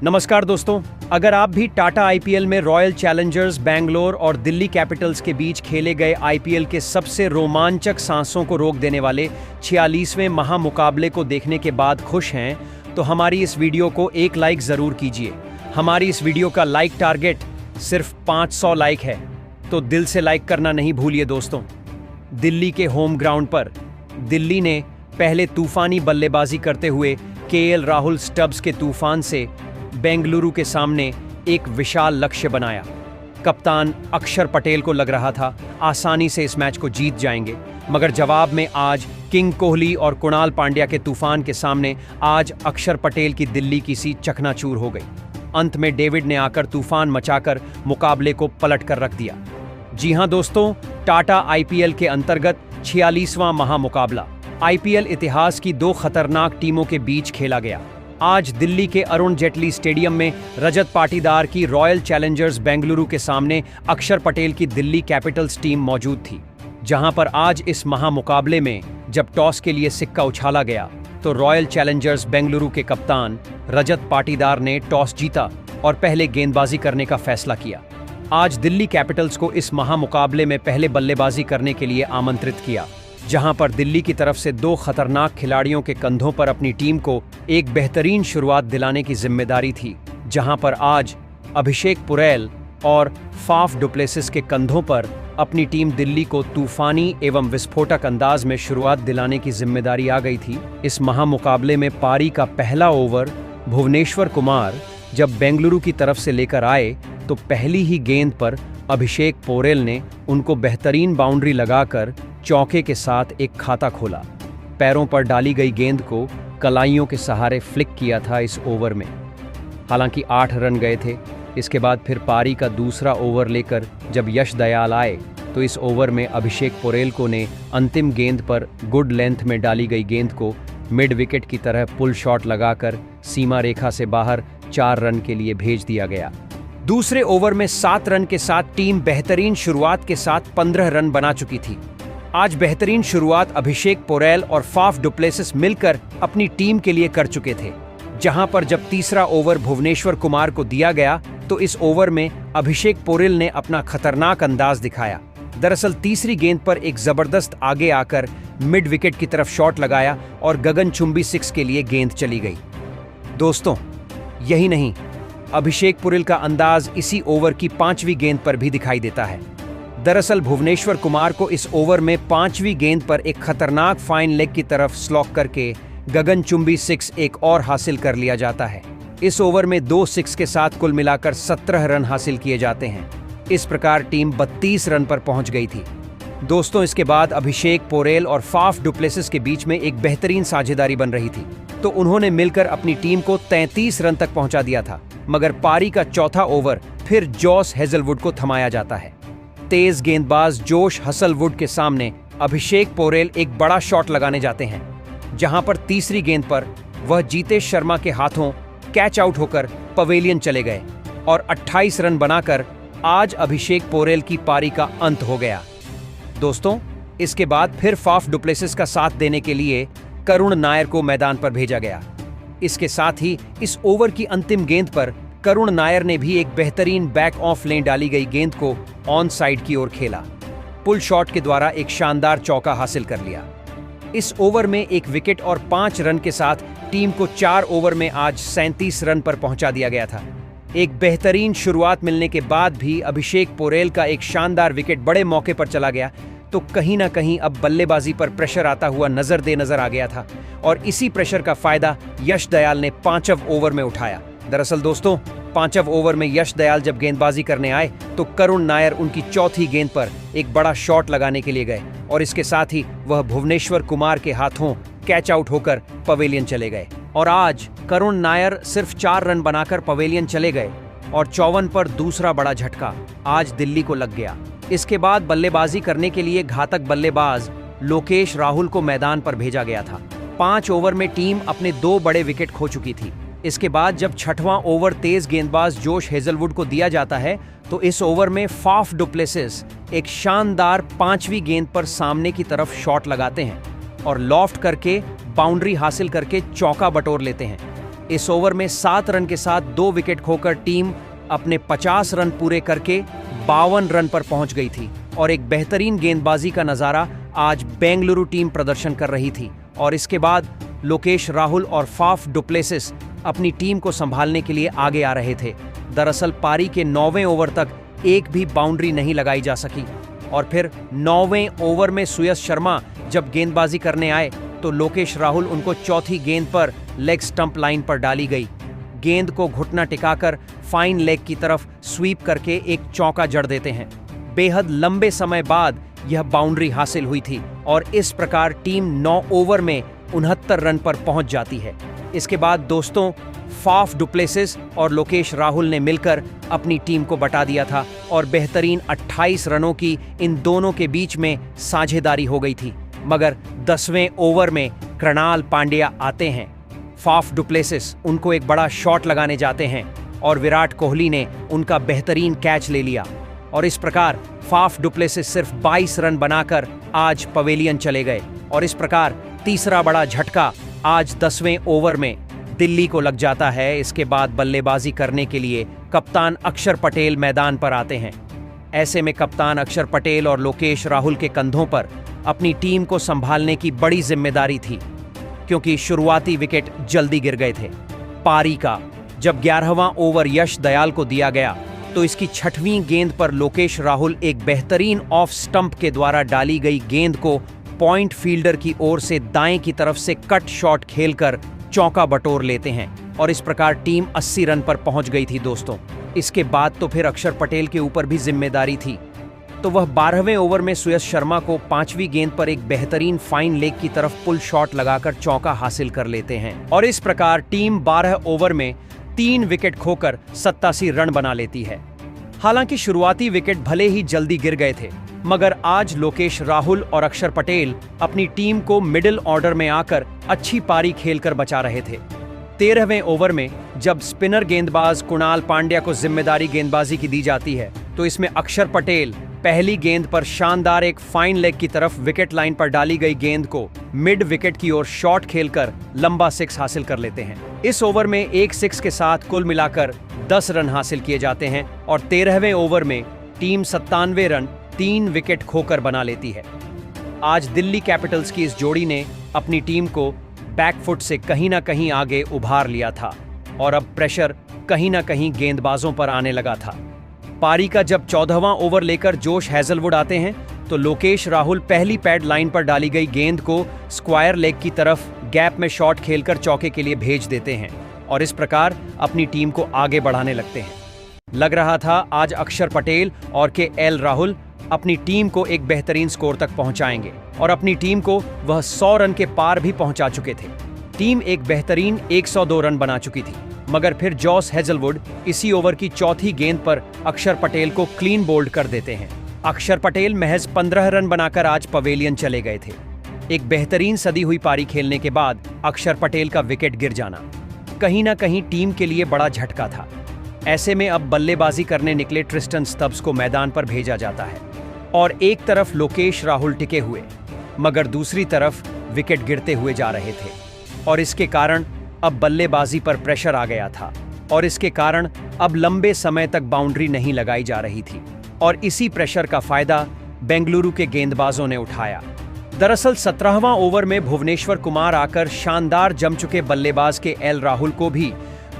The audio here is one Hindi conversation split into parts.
नमस्कार दोस्तों, अगर आप भी टाटा आईपीएल में रॉयल चैलेंजर्स बेंगलोर और दिल्ली कैपिटल्स के बीच खेले गए आईपीएल के सबसे रोमांचक सांसों को रोक देने वाले 46वें महामुकाबले को देखने के बाद खुश हैं, तो हमारी इस वीडियो को एक लाइक जरूर कीजिए। हमारी इस वीडियो का लाइक टारगेट सिर्फ 500 लाइक है, तो दिल से लाइक करना नहीं भूलिए दोस्तों। दिल्ली के होम ग्राउंड पर दिल्ली ने पहले तूफानी बल्लेबाजी करते हुए केएल राहुल स्टब्स के तूफान से बेंगलुरु के सामने एक विशाल लक्ष्य बनाया। कप्तान अक्षर पटेल को लग रहा था आसानी से इस मैच को जीत जाएंगे, मगर जवाब में आज किंग कोहली और कुणाल पांड्या के तूफान के सामने आज अक्षर पटेल की दिल्ली की सी चकनाचूर हो गई। अंत में डेविड ने आकर तूफान मचाकर मुकाबले को पलट कर रख दिया। जी हां दोस्तों, टाटा आईपीएल के अंतर्गत 46वां महामुकाबला आईपीएल इतिहास की दो खतरनाक टीमों के बीच खेला गया। आज दिल्ली के अरुण जेटली स्टेडियम में रजत पाटीदार की रॉयल चैलेंजर्स बेंगलुरु के सामने अक्षर पटेल की दिल्ली कैपिटल्स टीम मौजूद थी, जहां पर आज इस महामुकाबले में जब टॉस के लिए सिक्का उछाला गया तो रॉयल चैलेंजर्स बेंगलुरु के कप्तान रजत पाटीदार ने टॉस जीता और पहले गेंदबाजी करने का फैसला किया। आज दिल्ली कैपिटल्स को इस महामुकाबले में पहले बल्लेबाजी करने के लिए आमंत्रित किया, जहां पर दिल्ली की तरफ से दो खतरनाक खिलाड़ियों के कंधों पर अपनी टीम को एक बेहतरीन शुरुआत दिलाने की जिम्मेदारी थी, जहां पर आज अभिषेक पुरेल और फाफ डुप्लेसिस के कंधों पर अपनी टीम दिल्ली को तूफानी एवं विस्फोटक अंदाज में शुरुआत दिलाने की जिम्मेदारी आ गई थी। इस महामुकाबले में पारी का पहला ओवर भुवनेश्वर कुमार जब बेंगलुरु की तरफ से लेकर आए तो पहली ही गेंद पर अभिषेक पोरेल ने उनको बेहतरीन बाउंड्री लगाकर चौके के साथ एक खाता खोला। पैरों पर डाली गई गेंद को कलाइयों के सहारे फ्लिक किया था इस ओवर में। हालांकि 8 रन गए थे। इसके बाद फिर पारी का दूसरा ओवर लेकर जब यश दयाल आए तो इस ओवर में अभिषेक पोरेल ने अंतिम गेंद पर गुड लेंथ में डाली गई गेंद को मिड विकेट की तरह पुल शॉट लगाकर सीमा रेखा से बाहर 4 रन के लिए भेज दिया गया। दूसरे ओवर में 7 रन के साथ टीम बेहतरीन शुरुआत के साथ 15 रन बना चुकी थी। आज बेहतरीन शुरुआत अभिषेक पोरेल और फाफ डुप्लेसिस मिलकर अपनी टीम के लिए कर चुके थे, जहां पर जब तीसरा ओवर भुवनेश्वर कुमार को दिया गया तो इस ओवर में अभिषेक पोरेल ने अपना खतरनाक अंदाज दिखाया। दरअसल तीसरी गेंद पर एक जबरदस्त आगे आकर मिड विकेट की तरफ शॉट लगाया और गगनचुंबी 6 के लिए गेंद चली गई। दोस्तों, यही नहीं, अभिषेक पोरेल का अंदाज इसी ओवर की 5वीं गेंद पर भी दिखाई देता है। दरअसल भुवनेश्वर कुमार को इस ओवर में 5वीं गेंद पर एक खतरनाक फाइन लेग की तरफ स्लॉक करके गगनचुंबी 6 एक और हासिल कर लिया जाता है। इस ओवर में 2 6 के साथ कुल मिलाकर 17 रन हासिल किए जाते हैं। इस प्रकार टीम 32 रन पर पहुंच गई थी। दोस्तों, इसके बाद अभिषेक पोरेल और फाफ डुप्लेसिस के बीच में एक बेहतरीन साझेदारी बन रही थी, तो उन्होंने मिलकर अपनी टीम को 33 रन तक पहुंचा दिया था। मगर पारी का चौथा ओवर फिर जॉस हेजलवुड को थमाया जाता है। तेज गेंदबाज जोश हसलवुड के सामने अभिषेक पोरेल एक बड़ा शॉट लगाने जाते हैं, जहां पर तीसरी गेंद पर वह जीतेश शर्मा के हाथों कैच आउट होकर पवेलियन चले गए और 28 रन बनाकर आज अभिषेक पोरेल की पारी का अंत हो गया। दोस्तों, इसके बाद फिर फाफ डुप्लेसिस का साथ देने के लिए करुण नायर को मैदान पर भेजा गया। इसके साथ ही इस ओवर की अंतिम गेंद पर करुण नायर ने भी एक बेहतरीन बैक ऑफ लेन डाली गई गेंद को ऑन साइड की ओर खेला। पुल शॉट के द्वारा एक शानदार चौका हासिल कर लिया। इस ओवर में एक विकेट और 5 रन के साथ टीम को 4 ओवर में आज 37 रन पर पहुंचा दिया गया था। एक बेहतरीन शुरुआत मिलने के बाद भी अभिषेक पोरेल का एक शानदार विकेट बड़े मौके पर चला गया, तो कहीं ना कहीं अब बल्लेबाजी पर प्रेशर आता हुआ नजर आ गया था और इसी प्रेशर का फायदा यश दयाल ने 5वें ओवर में उठाया। दरअसल दोस्तों, 5वें ओवर में यश दयाल जब गेंदबाजी करने आए तो करुण नायर उनकी चौथी गेंद पर एक बड़ा शॉट लगाने के लिए गए और इसके साथ ही वह भुवनेश्वर कुमार के हाथों कैच आउट होकर पवेलियन चले गए और आज करुण नायर सिर्फ 4 रन बनाकर पवेलियन चले गए और 54 पर दूसरा बड़ा झटका आज दिल्ली को लग गया। इसके बाद बल्लेबाजी करने के लिए घातक बल्लेबाज लोकेश राहुल को मैदान पर भेजा गया था। 5 ओवर में टीम अपने 2 बड़े विकेट खो चुकी थी। इसके बाद जब 6वां ओवर तेज गेंदबाज जोश हेजलवुड को दिया जाता है तो इस ओवर में फाफ डुप्लेसिस एक शानदार 5वीं गेंद पर सामने की तरफ शॉट लगाते हैं और लॉफ्ट करके बाउंड्री हासिल करके चौका बटोर लेते हैं। इस ओवर में 7 रन के साथ 2 विकेट खोकर टीम अपने 50 रन पूरे करके 52 रन पर पहुंच गई थी और एक बेहतरीन गेंदबाजी का नजारा आज बेंगलुरु टीम प्रदर्शन कर रही थी। और इसके बाद लोकेश राहुल और फाफ डुप्लेसिस अपनी टीम को संभालने के लिए आगे आ रहे थे। दरअसल पारी के 9वें ओवर तक एक भी बाउंड्री नहीं लगाई जा सकी और फिर 9वें ओवर में सुयश शर्मा जब गेंदबाजी करने आए तो लोकेश राहुल उनको चौथी गेंद पर लेग स्टंप लाइन पर डाली गई। गेंद को घुटना टिकाकर फाइन लेग की तरफ स्वीप करके एक चौका जड़ देते हैं। बेहद लंबे समय बाद यह बाउंड्री हासिल हुई थी और इस प्रकार टीम 9 ओवर में 69 रन पर पहुंच जाती है। इसके बाद दोस्तों फाफ डुप्लेसिस और लोकेश राहुल ने मिलकर अपनी टीम को बटा दिया था और बेहतरीन 28 रनों की इन दोनों के बीच में साझेदारी हो गई थी। मगर 10वें ओवर में कृणाल पांड्या आते हैं। फाफ डुप्लेसिस उनको एक बड़ा शॉट लगाने जाते हैं और विराट कोहली ने उनका बेहतरीन कैच ले लिया और इस प्रकार फाफ डुप्लेसिस सिर्फ 22 रन बनाकर आज पवेलियन चले गए। और इस प्रकार तीसरा बड़ा झटका आज 10वें ओवर में दिल्ली को लग जाता है। इसके बाद बल्लेबाजी करने के लिए कप्तान अक्षर पटेल मैदान पर आते हैं। ऐसे में कप्तान अक्षर पटेल और लोकेश राहुल के कंधों पर अपनी टीम को संभालने की बड़ी जिम्मेदारी थी क्योंकि शुरुआती विकेट जल्दी गिर गए थे। पारी का जब 11वां ओवर यश दयाल को दिया गया तो इसकी 6वीं गेंद पर लोकेश राहुल एक बेहतरीन ऑफ स्टंप के द्वारा डाली गई गेंद को पॉइंट फील्डर की ओर से दाएं की तरफ से कट शॉट खेलकर चौका बटोर लेते हैं और इस प्रकार टीम 80 रन पर पहुंच गई थी दोस्तों। इसके बाद तो फिर अक्षर पटेल के ऊपर भी जिम्मेदारी थी तो वह 12वें ओवर में सुयश शर्मा को 5वीं गेंद पर एक बेहतरीन फाइन लेग की तरफ पुल शॉट लगाकर चौका हासिल कर लेते हैं और इस प्रकार टीम 12 ओवर में 3 विकेट खोकर 87 रन बना लेती है। हालांकि शुरुआती विकेट भले ही जल्दी गिर गए थे मगर आज लोकेश राहुल और अक्षर पटेल अपनी टीम को मिडिल ऑर्डर में आकर अच्छी पारी खेलकर बचा रहे थे। 13वें ओवर में जब स्पिनर गेंदबाज कृणाल पांड्या को जिम्मेदारी गेंदबाजी की दी जाती है तो इसमें अक्षर पटेल पहली गेंद पर शानदार एक फाइन लेग की तरफ विकेट लाइन पर डाली गई गेंद को मिड विकेट की ओर शॉट खेलकर लंबा 6 हासिल कर लेते हैं। इस ओवर में एक 6 के साथ कुल मिलाकर 10 रन हासिल किए जाते हैं और 13वें ओवर में टीम 97 रन 3 विकेट खोकर बना लेती है। आज दिल्ली कैपिटल्स की इस जोड़ी ने अपनी टीम को बैकफुट से कहीं ना कहीं आगे उभार लिया था और अब प्रेशर कहीं ना कहीं गेंदबाजों पर आने लगा था। पारी का जब 14वां ओवर लेकर जोश हैजलवुड आते हैं तो लोकेश राहुल पहली पैड लाइन पर डाली गई गेंद को स्क्वायर लेग की तरफ गैप में शॉट खेलकर चौके के लिए भेज देते हैं और इस प्रकार अपनी टीम को आगे बढ़ाने लगते हैं। लग रहा था आज अक्षर पटेल और KL राहुल अपनी टीम को एक बेहतरीन स्कोर तक पहुंचाएंगे और अपनी टीम को वह 100 रन के पार भी पहुंचा चुके थे। टीम एक बेहतरीन 102 रन बना चुकी थी मगर फिर जॉस हेजलवुड इसी ओवर की चौथी गेंद पर अक्षर पटेल को क्लीन बोल्ड कर देते हैं। अक्षर पटेल महज 15 रन बनाकर आज पवेलियन चले गए थे। एक बेहतरीन सदी हुई पारी खेलने के बाद अक्षर पटेल का विकेट गिर जाना कहीं ना कहीं टीम के लिए बड़ा झटका था। ऐसे में अब बल्लेबाजी करने निकले ट्रिस्टन स्टब्स को मैदान पर भेजा जाता है और एक तरफ लोकेश राहुल टिके हुए मगर दूसरी तरफ विकेट गिरते हुए जा रहे थे और इसके कारण अब बल्लेबाजी पर प्रेशर आ गया था और इसके कारण अब लंबे समय तक बाउंड्री नहीं लगाई जा रही थी और इसी प्रेशर का फायदा बेंगलुरु के गेंदबाजों ने उठाया। दरअसल 17वां ओवर में भुवनेश्वर कुमार आकर शानदार जम चुके बल्लेबाज KL राहुल को भी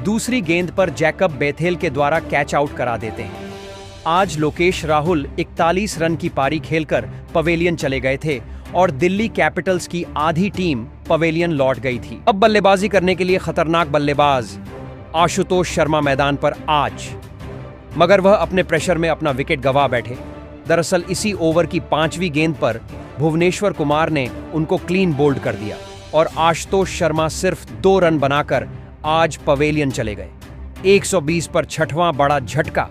दूसरी गेंद पर जैकब बेथेल के द्वारा कैच आउट करा देते हैं। आज लोकेश राहुल 41 रन की पारी खेलकर पवेलियन चले गए थे और दिल्ली कैपिटल्स की आधी टीम पवेलियन लौट गई थी। अब बल्लेबाजी करने के लिए खतरनाक बल्लेबाज आशुतोष शर्मा मैदान पर आज मगर वह अपने प्रेशर में अपना विकेट गंवा बैठे। दरअसल इसी ओवर की 5वीं गेंद पर भुवनेश्वर कुमार ने उनको क्लीन बोल्ड कर दिया और आशुतोष शर्मा सिर्फ 2 रन बनाकर आज पवेलियन चले गए। 120 पर 6वां बड़ा झटका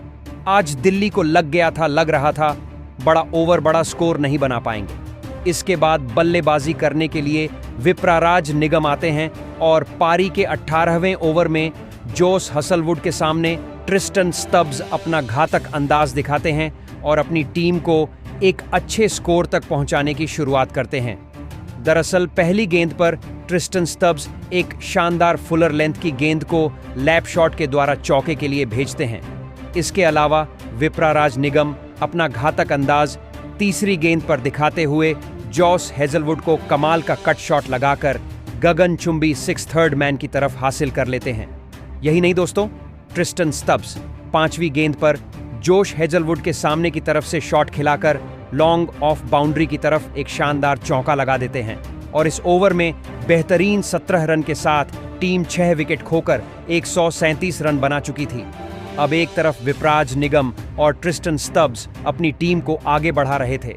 आज दिल्ली को लग रहा था बड़ा ओवर बड़ा स्कोर नहीं बना पाएंगे। इसके बाद बल्लेबाजी करने के लिए विप्राराज निगम आते हैं और पारी के 18वें ओवर में जोस हेजलवुड के सामने ट्रिस्टन स्टब्स अपना घातक अंदाज दिखाते हैं और अपनी टीम को एक अच्छे स्कोर तक पहुंचाने की शुरुआत करते हैं। दरअसल पहली गेंद पर ट्रिस्टन स्टब्स एक शानदार फुलर लेंथ की गेंद को लैप शॉट के द्वारा चौके के लिए भेजते हैं। इसके अलावा विप्राराज निगम अपना घातक अंदाज तीसरी गेंद पर दिखाते हुए जॉस हेजलवुड को कमाल का कट शॉट लगाकर गगनचुंबी 6/3 मैन की तरफ हासिल कर लेते हैं। यही नहीं दोस्तों, ट्रिस्टन स्टब्स पांचवी गेंद पर जोश हेजलवुड के सामने की तरफ से शॉट खिलाकर लॉन्ग ऑफ बाउंड्री की तरफ एक शानदार चौका लगा देते हैं और इस ओवर में बेहतरीन 17 रन के साथ टीम 6 विकेट खोकर 137 रन बना चुकी थी। अब एक तरफ विप्राज निगम और ट्रिस्टन स्टब्स अपनी टीम को आगे बढ़ा रहे थे,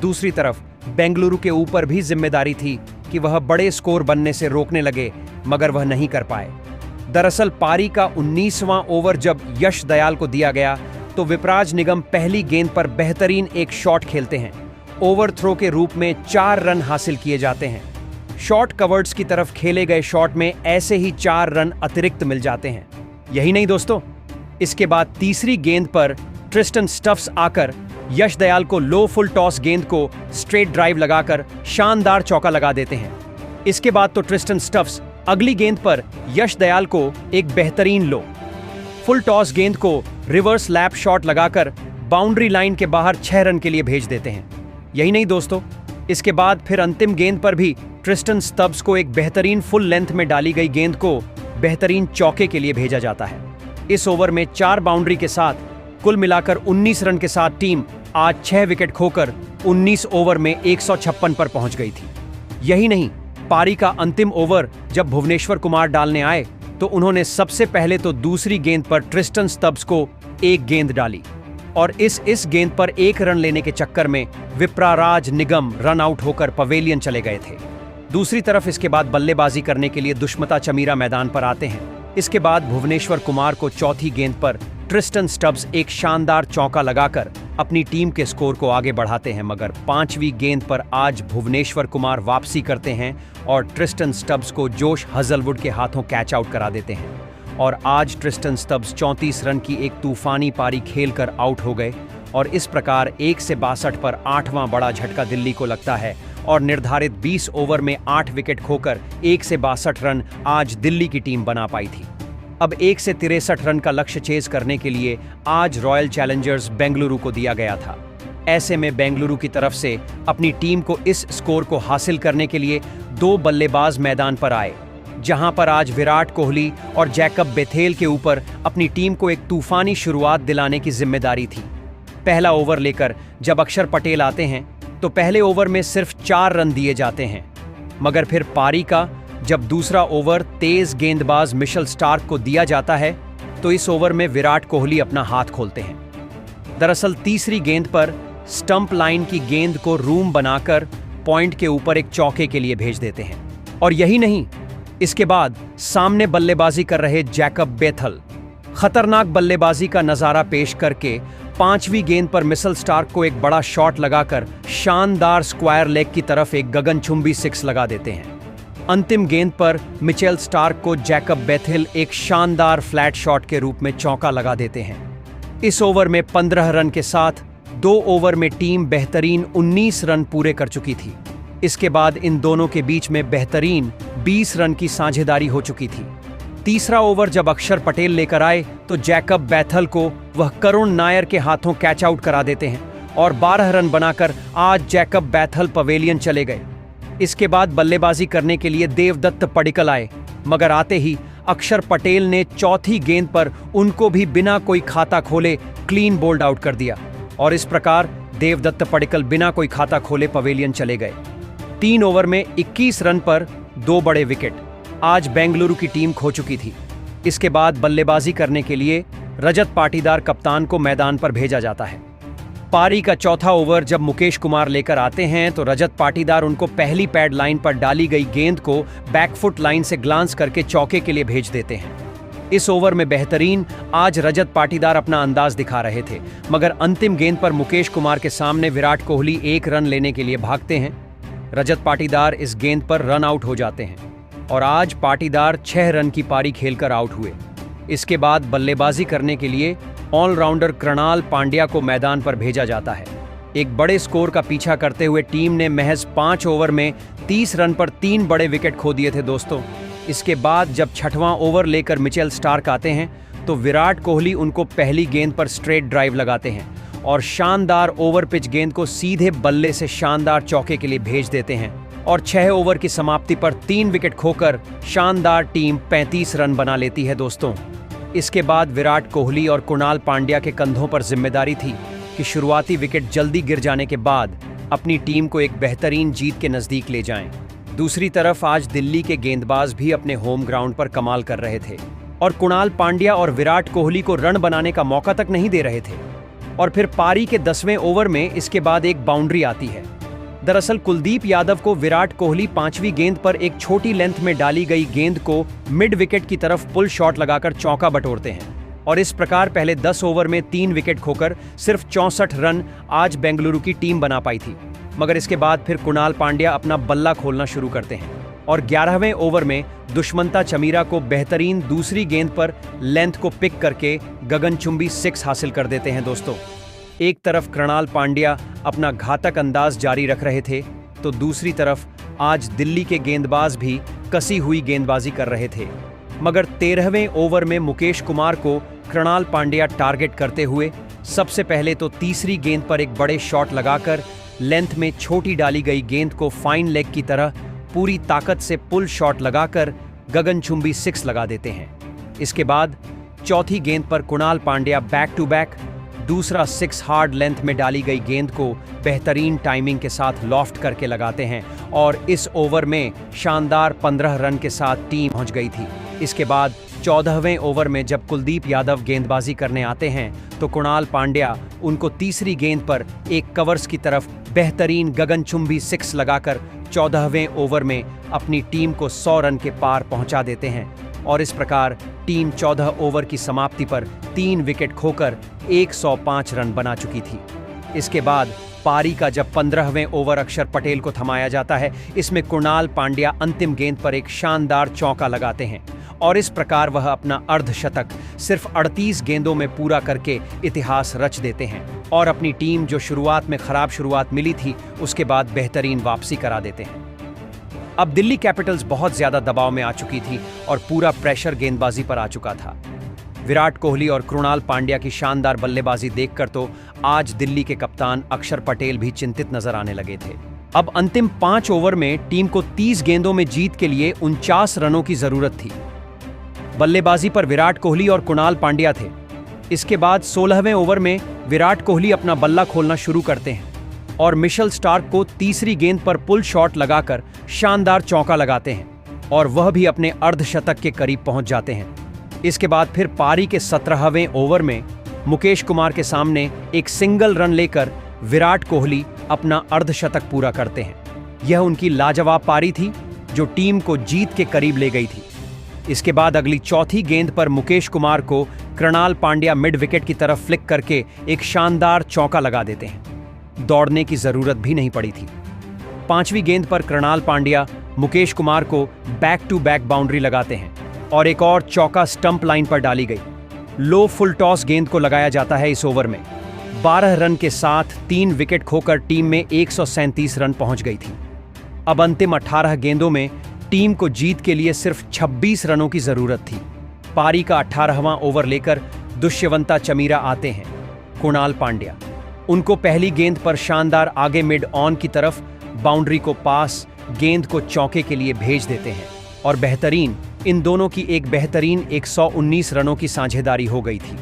दूसरी तरफ बेंगलुरु के ऊपर भी जिम्मेदारी थी कि वह बड़े स्कोर बनने से रोकने लगे, मगर वह नहीं कर पाए। दरअसल पारी का 19वां ओवर जब यश दयाल को दिया गया तो विप्राज निगम पहली गेंद पर बेहतरीन एक शॉट खेलते हैं। ओवर थ्रो के रूप में 4 रन हासिल किए जाते हैं। शॉर्ट कवर्ड्स की तरफ खेले गए शॉट में ऐसे ही 4 रन अतिरिक्त मिल जाते हैं। यही नहीं दोस्तों, इसके बाद तीसरी गेंद पर ट्रिस्टन स्टब्स आकर यश दयाल को लो फुल टॉस गेंद को स्ट्रेट ड्राइव लगाकर शानदार चौका लगा देते हैं। इसके बाद तो ट्रिस्टन स्टब्स अगली गेंद पर यश दयाल को एक बेहतरीन लो फुल टॉस गेंद को रिवर्स लैप शॉट लगाकर बाउंड्री लाइन के बाहर 6 रन के लिए भेज देते हैं। यही नहीं दोस्तों, इसके बाद फिर अंतिम गेंद पर भी ट्रिस्टन स्टब्स को एक बेहतरीन फुल लेंथ में डाली गई गेंद को बेहतरीन चौके के लिए भेजा जाता है। इस ओवर में 4 बाउंड्री के साथ कुल मिलाकर 19 रन के साथ टीम आज 6 विकेट खोकर 19 ओवर में 156 पर पहुंच गई थी। यही नहीं, पारी का अंतिम ओवर जब भुवनेश्वर कुमार डालने आए तो उन्होंने सबसे पहले तो दूसरी गेंद पर ट्रिस्टन स्टब्स को एक गेंद डाली और इस गेंद पर 1 रन लेने के चक्कर में विप्राराज निगम रन आउट होकर पवेलियन चले गए थे। दूसरी तरफ इसके बाद बल्लेबाजी करने के लिए दुष्मता चमीरा मैदान पर आते हैं। इसके बाद भुवनेश्वर कुमार को चौथी गेंद पर ट्रिस्टन स्टब्स एक शानदार चौका लगाकर अपनी टीम के स्कोर को आगे बढ़ाते हैं, मगर 5वीं गेंद पर आज भुवनेश्वर कुमार वापसी करते हैं और ट्रिस्टन स्टब्स को जोश हेजलवुड के हाथों कैच आउट करा देते हैं और आज ट्रिस्टन स्टब्स 34 रन की एक तूफानी पारी खेलकर आउट हो गए और इस प्रकार 1 से 62 पर 8वां बड़ा झटका दिल्ली को लगता है और निर्धारित 20 ओवर में 8 विकेट खोकर 1 से 62 रन आज दिल्ली की टीम बना पाई थी। अब 1 से 63 रन का लक्ष्य चेज करने के लिए आज रॉयल चैलेंजर्स बेंगलुरु को दिया गया था। ऐसे में बेंगलुरु की तरफ से अपनी टीम को इस स्कोर को हासिल करने के लिए 2 बल्लेबाज मैदान पर आए, जहां पर आज विराट कोहली और जैकब बेथेल के ऊपर अपनी टीम को एक तूफानी शुरुआत दिलाने की जिम्मेदारी थी। पहला ओवर लेकर जब अक्षर पटेल आते हैं तो पहले ओवर में सिर्फ 4 रन दिए जाते हैं, मगर फिर पारी का जब दूसरा ओवर तेज गेंदबाज मिशेल स्टार्क को दिया जाता है तो इस ओवर में विराट कोहली अपना हाथ खोलते हैं। दरअसल तीसरी गेंद पर स्टंप लाइन की गेंद को रूम बनाकर पॉइंट के ऊपर एक चौके के लिए भेज देते हैं। और यही नहीं, इसके बाद सामने बल्लेबाजी कर रहे जैकब बेथल खतरनाक बल्लेबाजी का नजारा पेश करके 5वीं गेंद पर मिशेल स्टार्क को एक बड़ा शॉट लगाकर शानदार स्क्वायर लेग की तरफ एक गगनचुंबी 6 लगा देते हैं। अंतिम गेंद पर मिचेल स्टार्क को जैकब बेथेल एक शानदार फ्लैट शॉट के रूप में चौका लगा देते हैं। इस ओवर में 15 रन के साथ 2 ओवर में टीम बेहतरीन 19 रन पूरे कर चुकी थी। इसके बाद इन दोनों के बीच में बेहतरीन 20 रन की साझेदारी हो चुकी थी। तीसरा ओवर जब अक्षर पटेल लेकर आए तो जैकब बेथल को वह करुण नायर के हाथों कैच आउट करा देते हैं और 12 रन बनाकर आज जैकब बेथल पवेलियन चले गए। इसके बाद बल्लेबाजी करने के लिए देवदत्त पडिक्कल आए, मगर आते ही अक्षर पटेल ने चौथी गेंद पर उनको भी बिना कोई खाता खोले क्लीन बोल्ड आउट कर दिया और इस प्रकार देवदत्त पडिक्कल बिना कोई खाता खोले पवेलियन चले गए। 3 ओवर में 21 रन पर 2 बड़े विकेट आज बेंगलुरु की टीम खो चुकी थी। इसके बाद बल्लेबाजी करने के लिए रजत पाटीदार कप्तान को मैदान पर भेजा जाता है। पारी का चौथा ओवर जब मुकेश कुमार लेकर आते हैं तो रजत पाटीदार उनको पहली पैड लाइन पर डाली गई गेंद को बैकफुट लाइन से ग्लांस करके चौके के लिए भेज देते हैं। इस ओवर में बेहतरीन आज रजत पाटीदार अपना अंदाज दिखा रहे थे, मगर अंतिम गेंद पर मुकेश कुमार के सामने विराट कोहली 1 रन लेने के लिए भागते हैं। रजत पाटीदार इस गेंद पर रन आउट हो जाते हैं और आज पाटीदार 6 रन की पारी खेलकर आउट हुए। इसके बाद बल्लेबाजी करने के लिए ऑलराउंडर कृणाल पांड्या को मैदान पर भेजा जाता है। एक बड़े स्कोर का पीछा करते हुए टीम ने महज 5 ओवर में 30 रन पर 3 बड़े विकेट खो दिए थे दोस्तों। इसके बाद जब छठवां ओवर लेकर मिचेल स्टार्क आते हैं तो विराट कोहली उनको पहली गेंद पर स्ट्रेट ड्राइव लगाते हैं और शानदार ओवर पिच गेंद को सीधे बल्ले से शानदार चौके के लिए भेज देते हैं और 6 ओवर की समाप्ति पर 3 विकेट खोकर शानदार टीम 35 रन बना लेती है दोस्तों। इसके बाद विराट कोहली और कुणाल पांड्या के कंधों पर जिम्मेदारी थी कि शुरुआती विकेट जल्दी गिर जाने के बाद अपनी टीम को एक बेहतरीन जीत के नजदीक ले जाएं। दूसरी तरफ आज दिल्ली के गेंदबाज भी अपने होम ग्राउंड पर कमाल कर रहे थे और कुणाल पांड्या और विराट कोहली को रन बनाने का मौका तक नहीं दे रहे थे। और फिर पारी के 10वें ओवर में इसके बाद एक बाउंड्री आती है। दरअसल कुलदीप यादव को विराट कोहली 5वीं गेंद पर एक छोटी लेंथ में डाली गई गेंद को मिड विकेट की तरफ पुल शॉट लगाकर चौका बटोरते हैं और इस प्रकार पहले 10 ओवर में 3 विकेट खोकर सिर्फ 64 रन आज बेंगलुरु की टीम बना पाई थी। मगर इसके बाद फिर कुणाल पांड्या अपना बल्ला खोलना शुरू करते हैं और 11वें ओवर में दुष्मंता चमीरा को बेहतरीन दूसरी गेंद पर लेंथ को पिक करके गगनचुंबी 6 हासिल कर देते हैं दोस्तों। एक तरफ कुणाल पांड्या अपना घातक अंदाज जारी रख रहे थे तो दूसरी तरफ आज दिल्ली के गेंदबाज भी कसी हुई गेंदबाजी कर रहे थे। मगर 13वें ओवर में मुकेश कुमार को कुणाल पांड्या टारगेट करते हुए सबसे पहले तो तीसरी गेंद पर एक बड़े शॉट लगाकर लेंथ में छोटी डाली गई गेंद को फाइन लेग की तरह पूरी ताकत से पुल शॉट लगाकर गगनचुंबी 6 लगा देते हैं। इसके बाद चौथी गेंद पर Kunal Pandya back to back दूसरा 6 हार्ड लेंथ में डाली गई गेंद को बेहतरीन टाइमिंग के साथ लॉफ्ट करके लगाते हैं और इस ओवर में शानदार 15 रन के साथ टीम पहुंच गई थी। इसके बाद 14वें ओवर में जब कुलदीप यादव गेंदबाजी करने आते हैं तो कुणाल पांड्या उनको तीसरी गेंद पर एक कवर्स की तरफ बेहतरीन गगनचुंबी 6 लगाकर 14वें ओवर में अपनी टीम को 100 रन के पार पहुंचा देते हैं और इस प्रकार टीम 14 ओवर की समाप्ति पर 3 विकेट खोकर 105 रन बना चुकी थी। इसके बाद पारी का जब 15वें ओवर अक्षर पटेल को थमाया जाता है, इसमें कुणाल पांड्या अंतिम गेंद पर एक शानदार चौका लगाते हैं और इस प्रकार वह अपना अर्धशतक सिर्फ 38 गेंदों में पूरा करके इतिहास रच देते हैं और अपनी टीम जो शुरुआत में खराब शुरुआत मिली थी उसके बाद बेहतरीन वापसी करा देते हैं। अब दिल्ली कैपिटल्स बहुत ज्यादा दबाव में आ चुकी थी और पूरा प्रेशर गेंदबाजी पर आ चुका था। विराट कोहली और कुणाल पांड्या की शानदार बल्लेबाजी देखकर तो आज दिल्ली के कप्तान अक्षर पटेल भी चिंतित नजर आने लगे थे। अब अंतिम 5 ओवर में टीम को 30 गेंदों में जीत के लिए 49 रनों की जरूरत थी। बल्लेबाजी पर विराट कोहली और कुणाल पांड्या थे। इसके बाद 16वें ओवर में विराट कोहली अपना बल्ला खोलना शुरू करते हैं और मिचेल स्टार्क को तीसरी गेंद पर पुल शॉट लगाकर शानदार चौका लगाते हैं और वह भी अपने अर्धशतक के करीब पहुंच जाते हैं। इसके बाद फिर पारी के 17वें ओवर में मुकेश कुमार के सामने एक सिंगल रन लेकर विराट कोहली अपना अर्धशतक पूरा करते हैं। यह उनकी लाजवाब पारी थी जो टीम को जीत के करीब ले गई थी। इसके बाद अगली चौथी गेंद पर मुकेश कुमार को कुणाल पांड्या मिड विकेट की तरफ फ्लिक करके एक शानदार चौका लगा देते हैं। दौड़ने की जरूरत भी नहीं पड़ी थी। 5वीं गेंद पर कुणाल पांड्या मुकेश कुमार को बैक टू बैक बाउंड्री लगाते हैं और एक और चौका स्टंप लाइन पर डाली गई। लो फुल टॉस गेंद को लगाया जाता है। इस ओवर में 12 रन के साथ 3 विकेट खोकर टीम में 137 रन पहुंच गई थी। अब अंतिम 18 गेंदों में टीम को जीत के लिए सिर्फ 26 रनों की जरूरत थी। पारी का 18वां ओवर लेकर दुष्यवंता चमीरा आते हैं। कुणाल पांड्या उनको पहली गेंद पर शानदार आगे मिड ऑन की तरफ बाउंड्री को पास गेंद को चौके के लिए भेज देते हैं और बेहतरीन इन दोनों की एक बेहतरीन 119 रनों की साझेदारी हो गई थी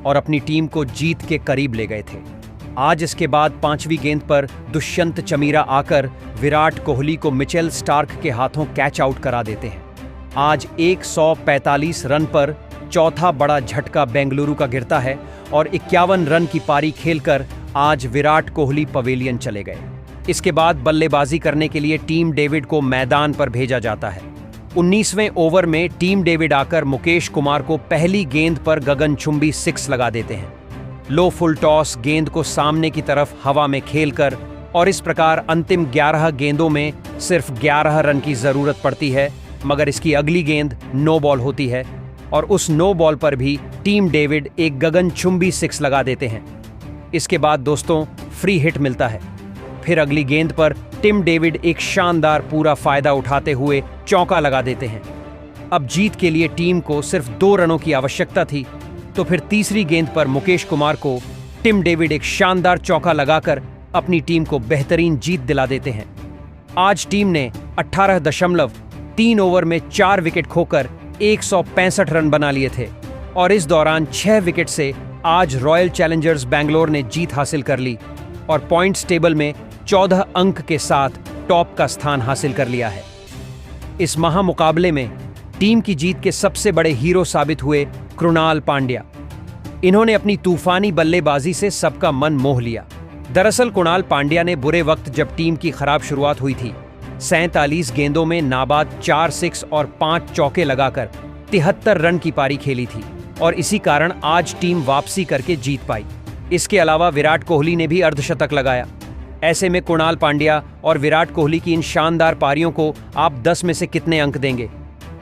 और अपनी टीम को जीत के करीब ले गए थे। आज इसके बाद 5वीं गेंद पर दुष्यंत चमीरा आकर विराट कोहली को मिचेल स्टार्क के हाथों कैच आउट करा देते हैं। आज 145 रन पर चौथा बड़ा झटका बेंगलुरु का गिरता है और 51 रन की पारी खेलकर आज विराट कोहली पवेलियन चले गए। इसके बाद बल्लेबाजी करने के लिए टीम डेविड को मैदान पर भेजा जाता है। 19वें ओवर में टीम डेविड आकर मुकेश कुमार को पहली गेंद पर गगनचुंबी 6 लगा देते हैं। लो फुल टॉस गेंद को सामने की तरफ हवा में खेलकर और इस प्रकार अंतिम 11 गेंदों में सिर्फ 11 रन की जरूरत पड़ती है। मगर इसकी अगली गेंद नो बॉल होती है और उस नो बॉल पर भी टीम डेविड एक गगनचुंबी 6 लगा देते हैं। इसके बाद दोस्तों फ्री हिट मिलता है। फिर अगली गेंद पर टिम डेविड एक शानदार पूरा फायदा उठाते हुए चौका लगा देते हैं। अब जीत के लिए टीम को सिर्फ 2 रनों की आवश्यकता थी, तो फिर तीसरी गेंद पर मुकेश कुमार को टिम डेविड एक शानदार चौका लगाकर अपनी टीम को बेहतरीन जीत दिला देते हैं। आज टीम ने 18.3 ओवर में 4 विकेट खोकर 165 रन बना लिए थे और इस दौरान 6 विकेट से आज रॉयल चैलेंजर्स बैंगलोर ने जीत हासिल कर ली और पॉइंट्स टेबल में 14 अंक के साथ टॉप का स्थान हासिल कर लिया है। इस महामुकाबले में टीम की जीत के सबसे बड़े हीरो साबित हुए कृणाल पांड्या। इन्होंने अपनी तूफानी बल्लेबाजी से सबका मन मोह लिया। दरअसल कृणाल पांड्या ने बुरे वक्त जब टीम की खराब शुरुआत हुई थी 47 गेंदों में नाबाद 4 6 और 5 चौके लगाकर 73 रन की पारी खेली थी और इसी कारण आज टीम वापसी करके जीत पाई। इसके अलावा विराट कोहली ने भी अर्धशतक लगाया। ऐसे में कृणाल पांड्या और विराट कोहली की इन शानदार पारियों को आप 10 में से कितने अंक देंगे?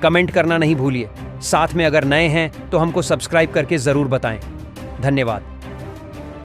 कमेंट करना नहीं भूलिए। साथ में अगर नए हैं तो हमको सब्सक्राइब करके जरूर बताएं। धन्यवाद।